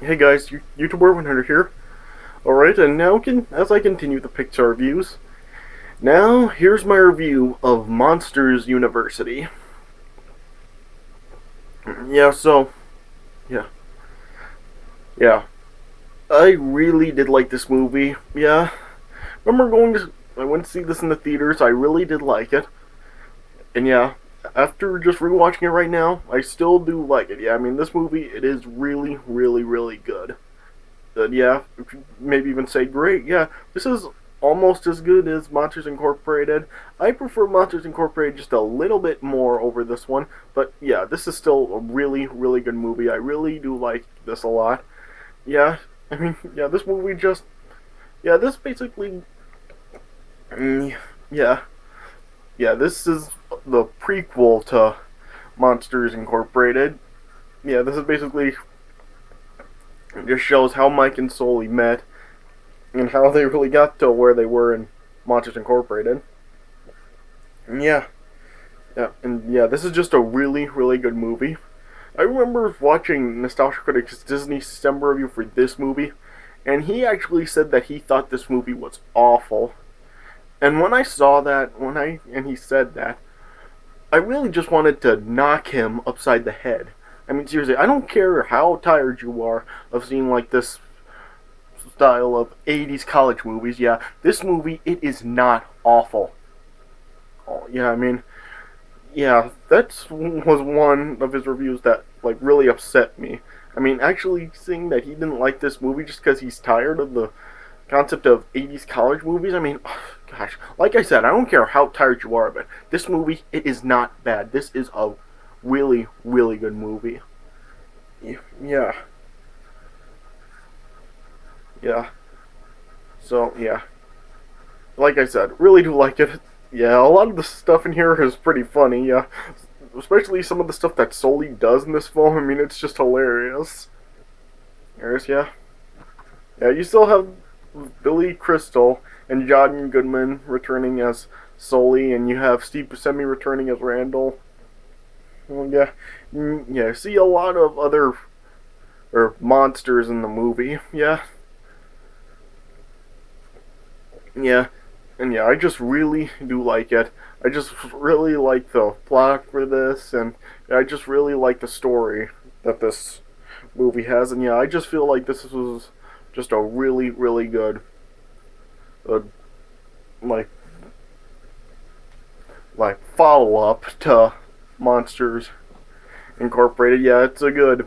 Hey guys, YouTuber 100 here. Alright, and now as I continue the Pixar reviews, now here's my review of Monsters University. Yeah, so, yeah, yeah. I really did like this movie, yeah. I went to see this in the theaters, I really did like it. And yeah, after just rewatching it right now, I still do like it. Yeah, I mean, this movie, it is really, really, really good. Yeah, maybe even say great. Yeah, this is almost as good as Monsters Incorporated. I prefer Monsters Incorporated just a little bit more over this one, but yeah, this is still a really, really good movie. I really do like this a lot. Yeah, I mean, yeah, this movie just, yeah, this basically, mm, yeah, yeah, this is the prequel to Monsters Incorporated. Yeah, this is basically just shows how Mike and Sully met and how they really got to where they were in Monsters Incorporated. And yeah, this is just a really, really good movie. I remember watching Nostalgia Critic's Disney December review for this movie, and he actually said that he thought this movie was awful. And when I saw that, and he said that, I really just wanted to knock him upside the head. I mean, seriously, I don't care how tired you are of seeing like this style of 80s college movies. Yeah, this movie, it is not awful. Oh, yeah, I mean, yeah, that was one of his reviews that like really upset me. I mean, actually saying that he didn't like this movie just because he's tired of the concept of 80s college movies. I mean, gosh, like I said, I don't care how tired you are of it. This movie, it is not bad. This is a really, really good movie. Yeah, yeah. So, yeah. Like I said, really do like it. Yeah, a lot of the stuff in here is pretty funny, yeah. Especially some of the stuff that Sully does in this film. I mean, it's just hilarious. Yeah. Yeah, you still have Billy Crystal and John Goodman returning as Sully, and you have Steve Buscemi returning as Randall. Well, yeah. Yeah, see a lot of other monsters in the movie. Yeah. Yeah. And yeah, I just really do like it. I just really like the plot for this, and I just really like the story that this movie has. And yeah, I just feel like this was just a really, really good, uh, like, follow up to Monsters Incorporated. Yeah, it's a good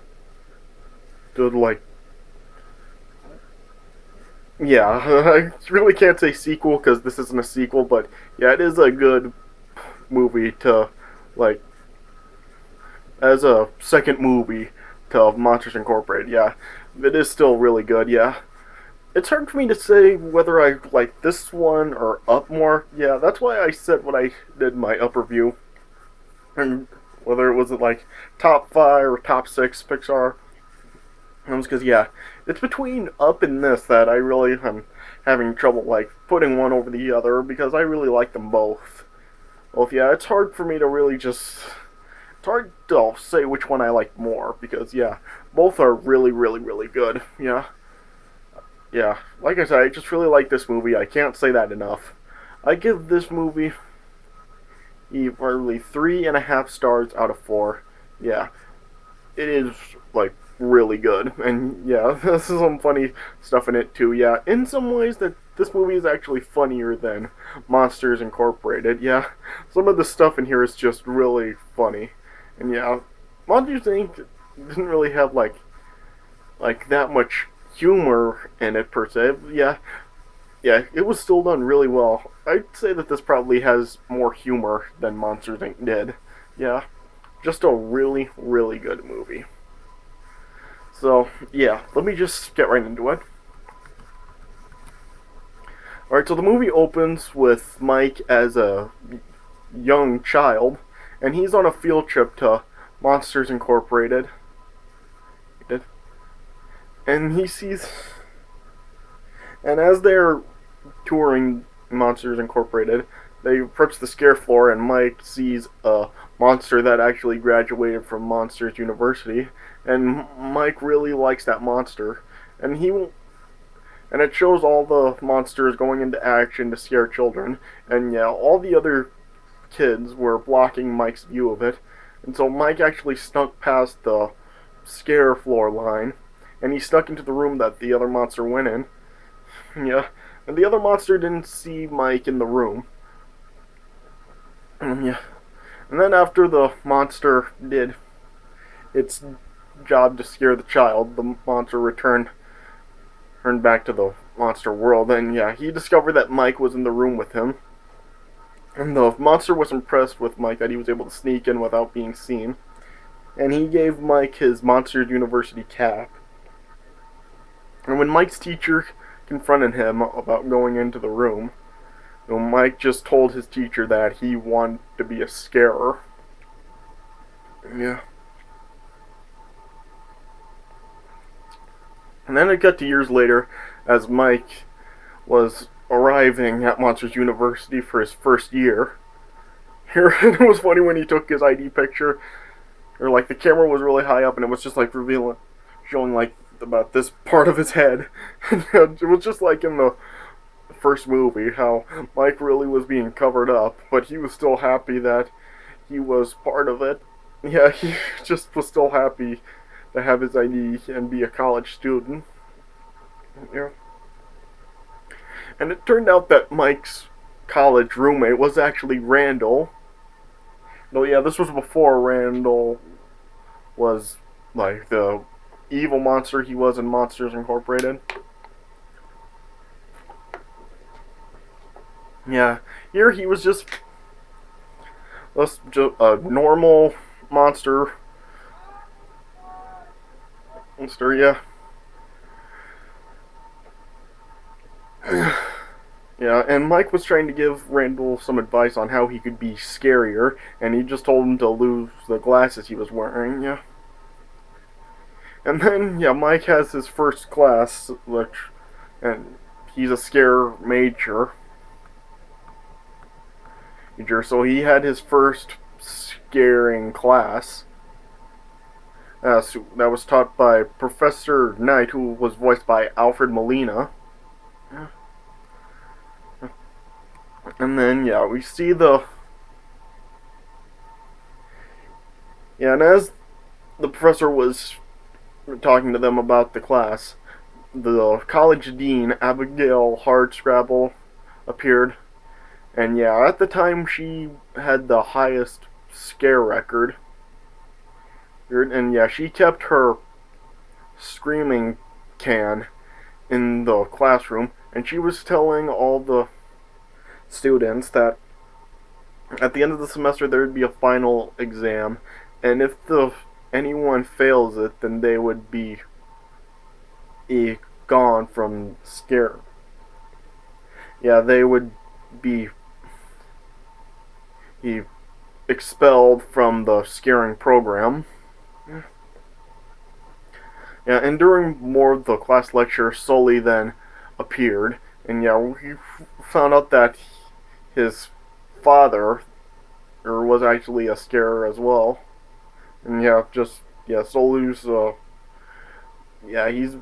yeah. I really can't say sequel because this isn't a sequel, but yeah, it is a good movie to like as a second movie to Monsters Incorporated. Yeah, it is still really good. Yeah, it's hard for me to say whether I like this one or Up more. Yeah, that's why I said when I did my Up review, and whether it was like top 5 or top 6 Pixar films. Because yeah, it's between Up and this that I really am having trouble like putting one over the other because I really like them both. Well, yeah, it's hard for me to really just it's hard to say which one I like more because yeah, both are really, really, really good. Yeah, yeah. Like I said, I just really like this movie. I can't say that enough. I give this movie probably 3.5 stars out of 4. Yeah, it is like really good, and yeah, there's some funny stuff in it too. Yeah, in some ways that this movie is actually funnier than Monsters Incorporated. Yeah, some of the stuff in here is just really funny, and yeah, Monsters Inc. didn't really have like that much humor in it per se. Yeah, yeah, it was still done really well. I'd say that this probably has more humor than Monsters Inc. did. Yeah, just a really, really good movie. So, yeah, let me just get right into it. Alright, so the movie opens with Mike as a young child, and he's on a field trip to Monsters Incorporated. And he sees. And as they're touring Monsters Incorporated, they approach the scare floor, and Mike sees a monster that actually graduated from Monsters University, and Mike really likes that monster, and it shows all the monsters going into action to scare children, and yeah, all the other kids were blocking Mike's view of it, and so Mike actually snuck past the scare floor line, and he snuck into the room that the other monster went in. Yeah, and the other monster didn't see Mike in the room. Yeah, and then after the monster did its job to scare the child, the monster turned back to the monster world, and yeah, he discovered that Mike was in the room with him. And the monster was impressed with Mike that he was able to sneak in without being seen. And he gave Mike his Monsters University cap. And when Mike's teacher confronted him about going into the room, Mike just told his teacher that he wanted to be a scarer. Yeah. And then it got to years later, as Mike was arriving at Monsters University for his first year. Here, it was funny when he took his ID picture, or like the camera was really high up and it was just like showing like about this part of his head. It was just like in the first movie, how Mike really was being covered up, but he was still happy that he was part of it. Yeah, he just was still happy to have his ID and be a college student. Yeah. And it turned out that Mike's college roommate was actually Randall. No, yeah, this was before Randall was like the evil monster he was in Monsters Incorporated. Yeah, here he was just a normal monster. Yeah. Yeah, and Mike was trying to give Randall some advice on how he could be scarier, and he just told him to lose the glasses he was wearing, yeah. And then, yeah, Mike has his first class, and he's a scare major. So he had his first scaring class. So that was taught by Professor Knight, who was voiced by Alfred Molina. And then, yeah, we see and as the professor was talking to them about the class, the college dean, Abigail Hardscrabble, appeared. And yeah, at the time she had the highest scare record. And yeah, she kept her screaming can in the classroom, and she was telling all the students that at the end of the semester there would be a final exam, and if anyone fails it, then they would be gone from scare. Yeah, they would be expelled from the scaring program. Yeah, and during more of the class lecture, Sully then appeared, and yeah, we found out that his father was actually a scarer as well. And yeah, Sully's he's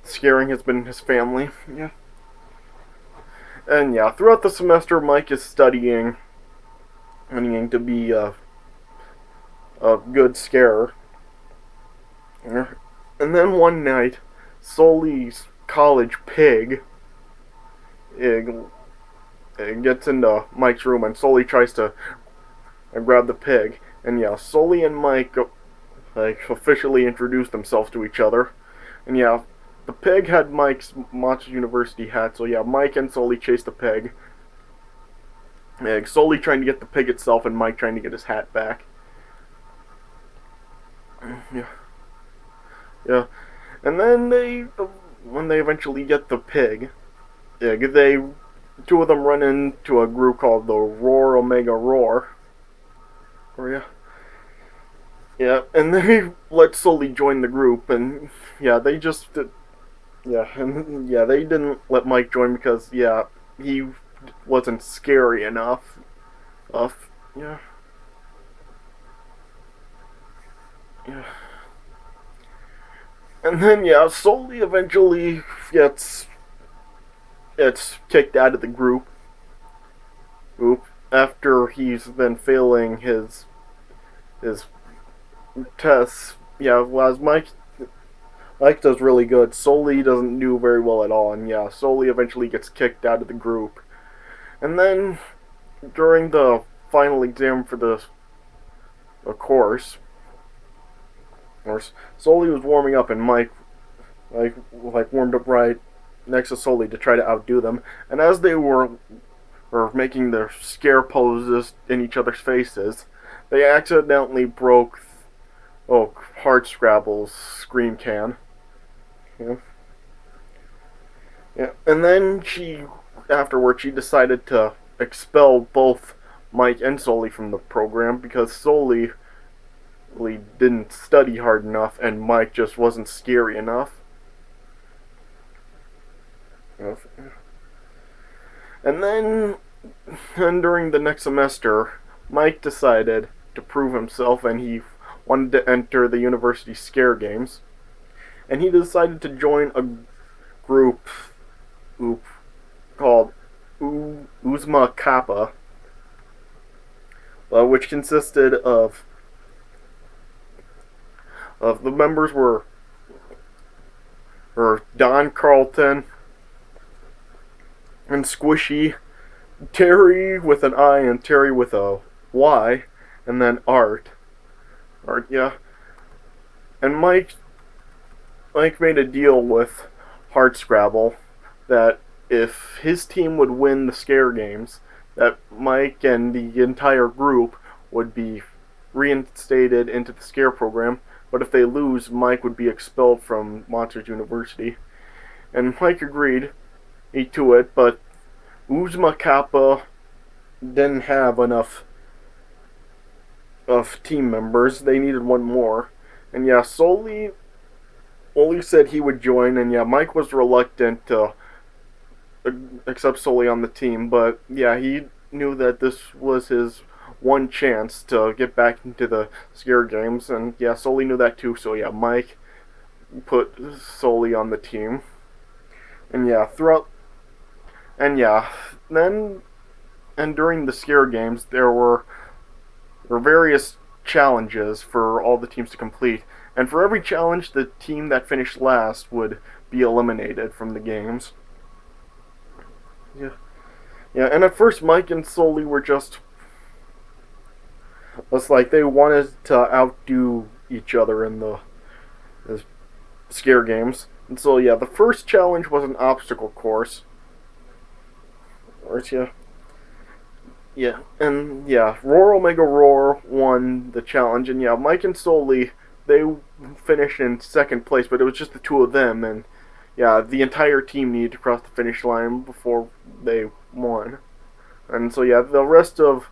scaring has been his family. Yeah. And yeah, throughout the semester, Mike is studying to be a good scarer. Yeah. And then one night, Sully's college pig gets into Mike's room, and Sully tries to grab the pig. And yeah, Sully and Mike officially introduced themselves to each other. And yeah, the pig had Mike's Monsters University hat, so yeah, Mike and Sully chased the pig. Sully trying to get the pig itself, and Mike trying to get his hat back. Yeah. Yeah. And then when they eventually get the pig, two of them run into a group called the Roar Omega Roar. Yeah. Yeah, and they let Sully join the group, and yeah, they just they didn't let Mike join because he wasn't scary enough. Yeah. And then, yeah, Sully eventually gets kicked out of the group after he's been failing his tests. Yeah, whereas Mike does really good. Sully doesn't do very well at all, and yeah, Sully eventually gets kicked out of the group. And then during the final exam for the course, Sully was warming up, and Mike warmed up right next to Sully to try to outdo them. And as they were making their scare poses in each other's faces, they accidentally broke Hardscrabble's scream can. Yeah. Yeah. And then afterwards she decided to expel both Mike and Sully from the program because Sully really didn't study hard enough and Mike just wasn't scary enough. And then, during the next semester, Mike decided to prove himself and he wanted to enter the university scare games. And he decided to join a group called Uzma Kappa, which consisted of the members were Don Carlton and Squishy, Terry with an I and Terry with a Y, and then Art, yeah. And Mike made a deal with Hardscrabble that if his team would win the scare games, that Mike and the entire group would be reinstated into the scare program, but if they lose, Mike would be expelled from Monsters University. And Mike agreed to it, but Uzma Kappa didn't have enough of team members. They needed one more. And yeah, Sully said he would join, and yeah, Mike was reluctant to accept Sully on the team, but yeah, he knew that this was his one chance to get back into the scare games, and yeah, Sully knew that too, so yeah, Mike put Sully on the team. And yeah, during the scare games, there were various challenges for all the teams to complete. And for every challenge, the team that finished last would be eliminated from the games. Yeah. Yeah, and at first Mike and Sully were just like they wanted to outdo each other in the scare games. And so yeah, the first challenge was an obstacle course. Yeah, and yeah, Roar Omega Roar won the challenge, and yeah, Mike and Sully, they finished in second place, but it was just the two of them, and yeah, the entire team needed to cross the finish line before they won. And so yeah, the rest of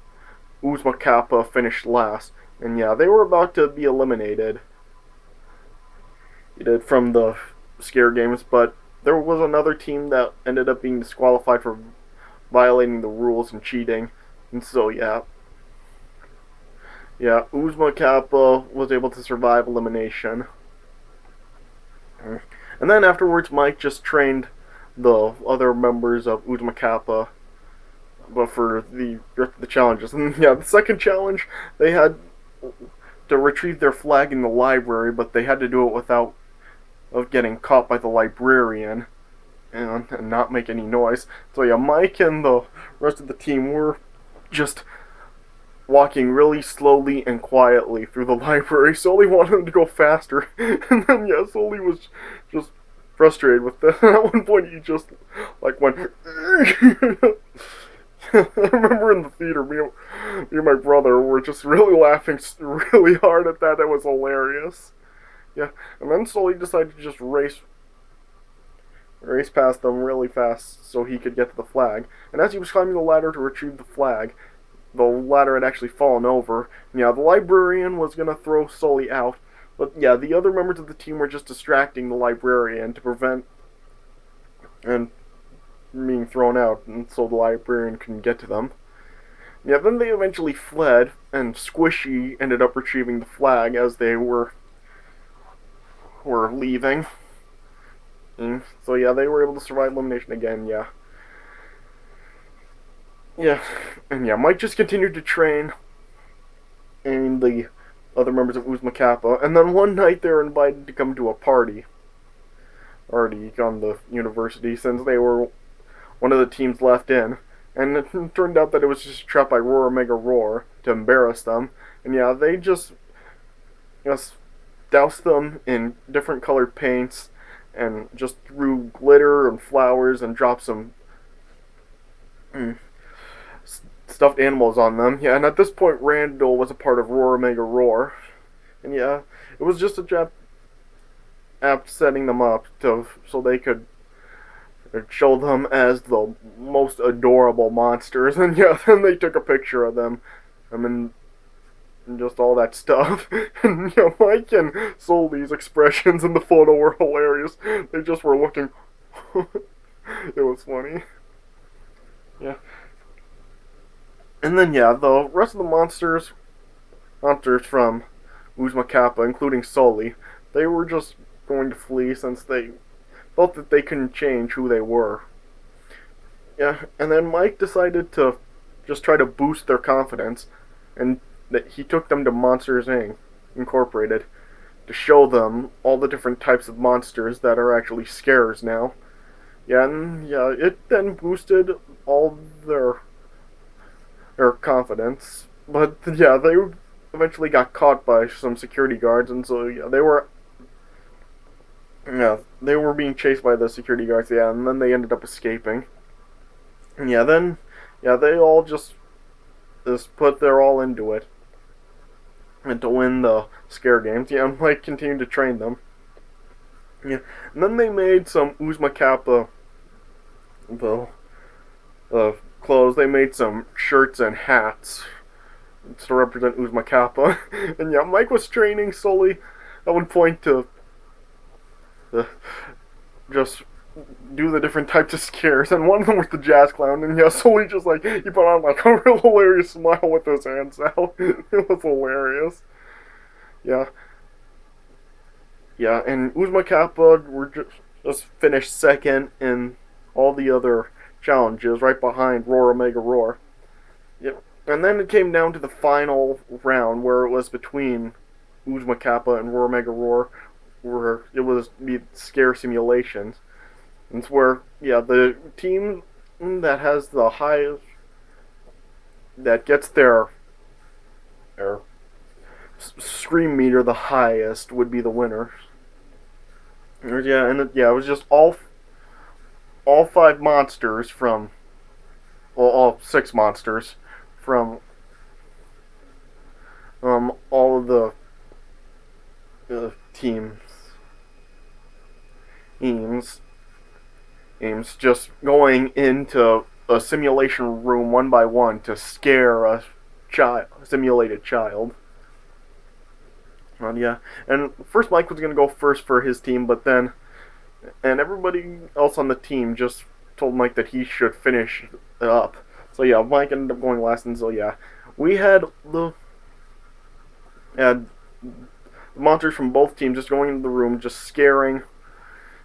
Uzma Kappa finished last, and yeah, they were about to be eliminated from the scare games, but there was another team that ended up being disqualified for violating the rules and cheating. And so yeah, Uzma Kappa was able to survive elimination. And then afterwards, Mike just trained the other members of Uzma Kappa, but for the challenges. And yeah, the second challenge, they had to retrieve their flag in the library, but they had to do it without getting caught by the librarian and not make any noise. So yeah, Mike and the rest of the team were just walking really slowly and quietly through the library. Sully wanted them to go faster, and then yeah, Sully was just frustrated with that. At one point, he just like went. I remember in the theater, me and my brother were just really laughing really hard at that. It was hilarious. Yeah, and then Sully decided to just race past them really fast so he could get to the flag. And as he was climbing the ladder to retrieve the flag, the ladder had actually fallen over. And yeah, the librarian was going to throw Sully out, but yeah, the other members of the team were just distracting the librarian to prevent and being thrown out, and so the librarian couldn't get to them. Yeah, then they eventually fled, and Squishy ended up retrieving the flag as they were were leaving. So yeah, they were able to survive elimination again. Yeah, yeah, and yeah, Mike just continued to train, and the other members of Uzma Kappa. And then one night they were invited to come to a party already on the university since they were one of the teams left in. And it turned out that it was just a trap by Roar Omega Roar to embarrass them. And yeah, they just doused them in different colored paints and just threw glitter and flowers and dropped some mm, stuffed animals on them. Yeah, and at this point, Randall was a part of Roar Omega Roar. And yeah, it was just a job app setting them up so they could show them as the most adorable monsters. And yeah, then they took a picture of them. I mean, and just all that stuff. And you know, Mike and Sully's expressions in the photo were hilarious. They just were looking. It was funny. Yeah. And then yeah, the rest of the monsters from Uzma Kappa, including Sully, they were just going to flee since they felt that they couldn't change who they were. Yeah, and then Mike decided to just try to boost their confidence, and that he took them to Monsters Inc. Incorporated to show them all the different types of monsters that are actually scares now. Yeah, and yeah, it then boosted all their confidence. But yeah, they eventually got caught by some security guards, and so yeah, they were being chased by the security guards. Yeah, and then they ended up escaping. And yeah, then yeah, they all just put their all into it and to win the scare games. Yeah, and Mike continued to train them. Yeah, and then they made some Uzma Kappa clothes. They made some shirts and hats to represent Uzma Kappa. And yeah, Mike was training solely at one point to just do the different types of scares, and one of them was the jazz clown. And yeah, Sully just like he put on like a real hilarious smile with his hands out. It was hilarious. Yeah, yeah, and Uzma Kappa were just finished second in all the other challenges, right behind Roar Omega Roar. Yeah, and then it came down to the final round where it was between Uzma Kappa and Roar Omega Roar, where it was the scare simulations. It's where, yeah, the team that has the highest, that gets their scream meter the highest would be the winner. Yeah, and it was just all five monsters from, well, all six monsters from all of the teams just going into a simulation room one by one to scare a simulated child. Yeah, and first Mike was gonna go first for his team, but then, and everybody else on the team just told Mike that he should finish it up. So yeah, Mike ended up going last, and so yeah, we had the monsters from both teams just going into the room, just scaring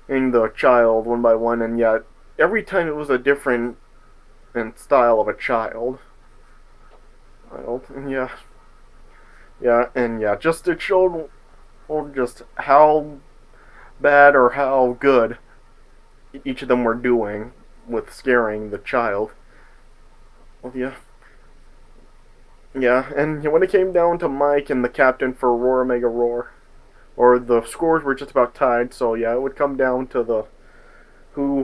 the child one by one, and yet every time it was a different style of a child. And just it showed just how bad or how good each of them were doing with scaring the child. Well, and when it came down to Mike and the captain for Roar Omega Roar, or the scores were just about tied, so yeah, it would come down to who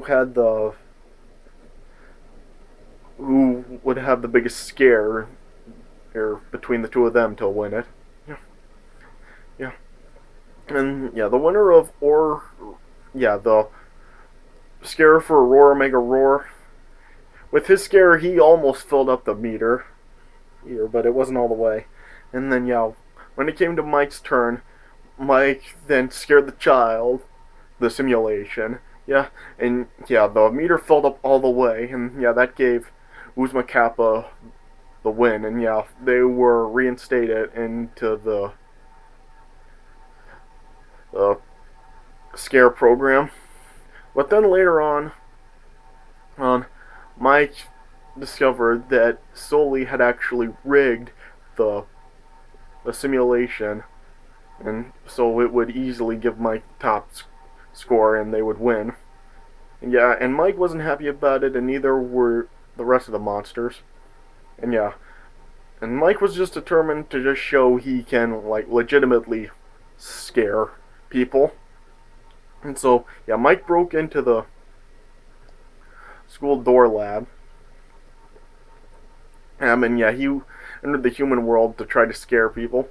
would have the biggest scare between the two of them to win it. Yeah. And yeah, the winner of the scare for Roar Omega Roar, with his scare he almost filled up the meter, but it wasn't all the way. And then yeah, when it came to Mike's turn, Mike then scared the child, the simulation. Yeah, and yeah, the meter filled up all the way, and yeah, that gave Uzma Kappa the win, and yeah, they were reinstated into the scare program. But then later on, Mike discovered that Sully had actually rigged the the simulation, and so it would easily give Mike top score, and they would win. And yeah, and Mike wasn't happy about it, and neither were the rest of the monsters. And yeah, and Mike was just determined to just show he can like legitimately scare people. And so yeah, Mike broke into the school door lab. And yeah, he entered the human world to try to scare people.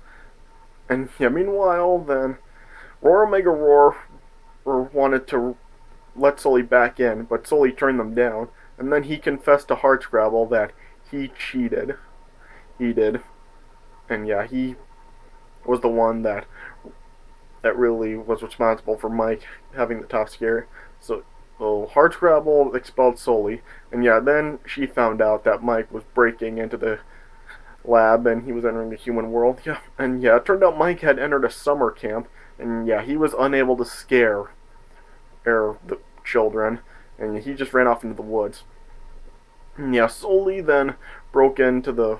And yeah, meanwhile, then Roar Omega Roar wanted to let Sully back in, but Sully turned them down. And then he confessed to Hardscrabble that he cheated. He did. And yeah, he was the one that really was responsible for Mike having the top scare. So Hardscrabble expelled Sully, and yeah, then she found out that Mike was breaking into the lab and he was entering the human world. Yeah, and yeah, it turned out Mike had entered a summer camp, and yeah, he was unable to scare the children, and he just ran off into the woods. And yeah, Sully then broke into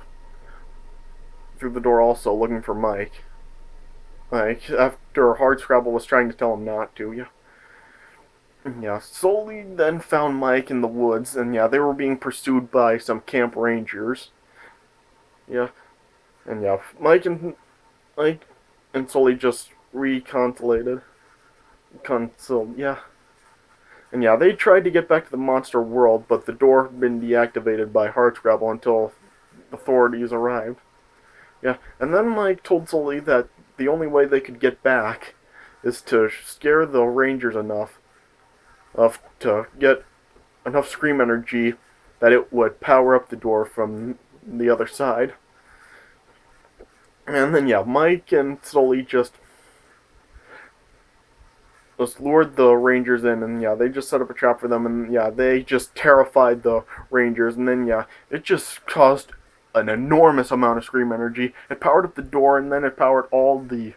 through the door also, looking for Mike. Like after Hardscrabble was trying to tell him not to. Yeah. Yeah, Sully then found Mike in the woods, and yeah, they were being pursued by some camp rangers. Yeah, and yeah, Mike and Sully just yeah, and yeah, they tried to get back to the monster world, but the door had been deactivated by Hardscrabble until authorities arrived. Yeah, and then Mike told Sully that the only way they could get back is to scare the rangers enough to get enough scream energy that it would power up the door from the other side. And then yeah, Mike and Sully just lured the rangers in, and yeah, they just set up a trap for them, and yeah, they just terrified the rangers, and then yeah, it just caused an enormous amount of scream energy. It powered up the door, and then it powered all the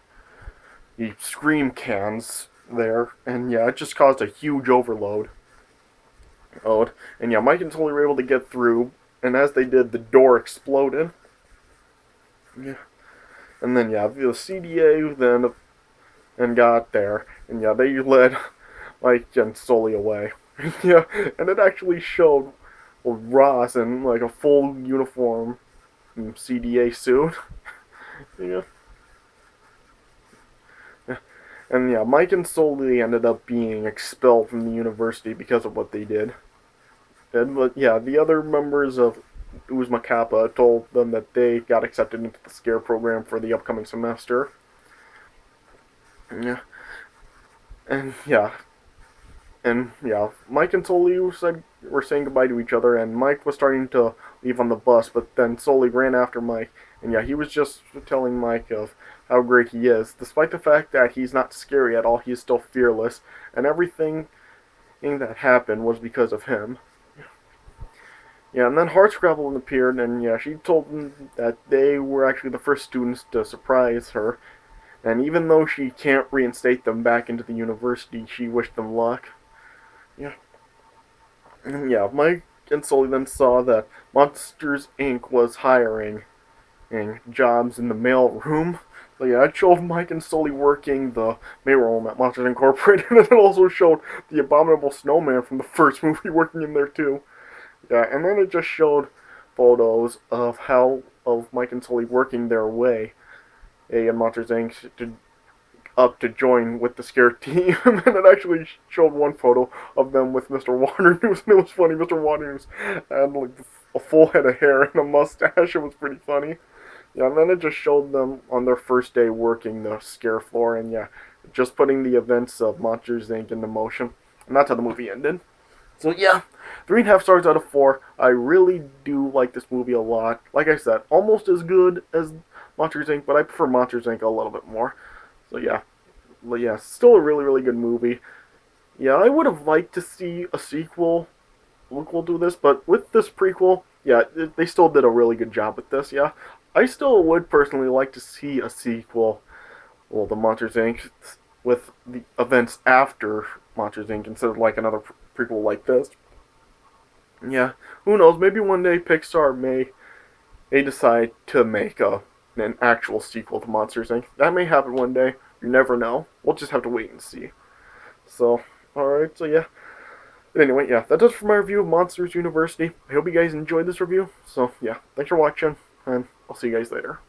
scream cans there, and yeah, it just caused a huge overload. And yeah, Mike and Sully were able to get through, and as they did, the door exploded. Yeah, and then yeah, the CDA then and got there, and yeah, they led Mike and Sully away. Yeah, and it actually showed Ross in like a full uniform CDA suit. Yeah. And yeah, Mike and Sully ended up being expelled from the university because of what they did. But yeah, the other members of Uzma Kappa told them that they got accepted into the scare program for the upcoming semester. Yeah. And yeah. And yeah, Mike and Sully were saying goodbye to each other, and Mike was starting to leave on the bus, but then Sully ran after Mike, and yeah, he was just telling Mike of how great he is. Despite the fact that he's not scary at all, he's still fearless, and everything that happened was because of him. Yeah, and then Hardscrabble appeared, and yeah, she told him that they were actually the first students to surprise her, and even though she can't reinstate them back into the university, she wished them luck. Yeah. And yeah, Mike and Sully then saw that Monsters Inc. was hiring jobs in the mail room. So yeah, it showed Mike and Sully working the mail room at Monsters Incorporated, and it also showed the Abominable Snowman from the first movie working in there too. Yeah, and then it just showed photos of Mike and Sully working their way in Monsters Inc. to join with the scare team, and then it actually showed one photo of them with Mr. Waternoose, and it was funny. Mr. Waternoose had like a full head of hair and a mustache. It was pretty funny. Yeah, and then it just showed them on their first day working the scare floor, and yeah, just putting the events of Monsters Inc. into motion. And that's how the movie ended. So yeah, 3.5 stars out of 4. I really do like this movie a lot. Like I said, almost as good as Monsters Inc., but I prefer Monsters Inc. a little bit more. So yeah, but yeah, still a really, really good movie. Yeah, I would have liked to see a sequel to this, but with this prequel, yeah, they still did a really good job with this, yeah. I still would personally like to see a sequel, well, the Monsters Inc. with the events after Monsters Inc. instead of like another prequel like this. Yeah, who knows? Maybe one day Pixar may decide to make an actual sequel to Monsters Inc. That may happen one day. You never know. We'll just have to wait and see. So, alright, so yeah. But anyway, yeah, that does it for my review of Monsters University. I hope you guys enjoyed this review. So, yeah, thanks for watching, and I'll see you guys later.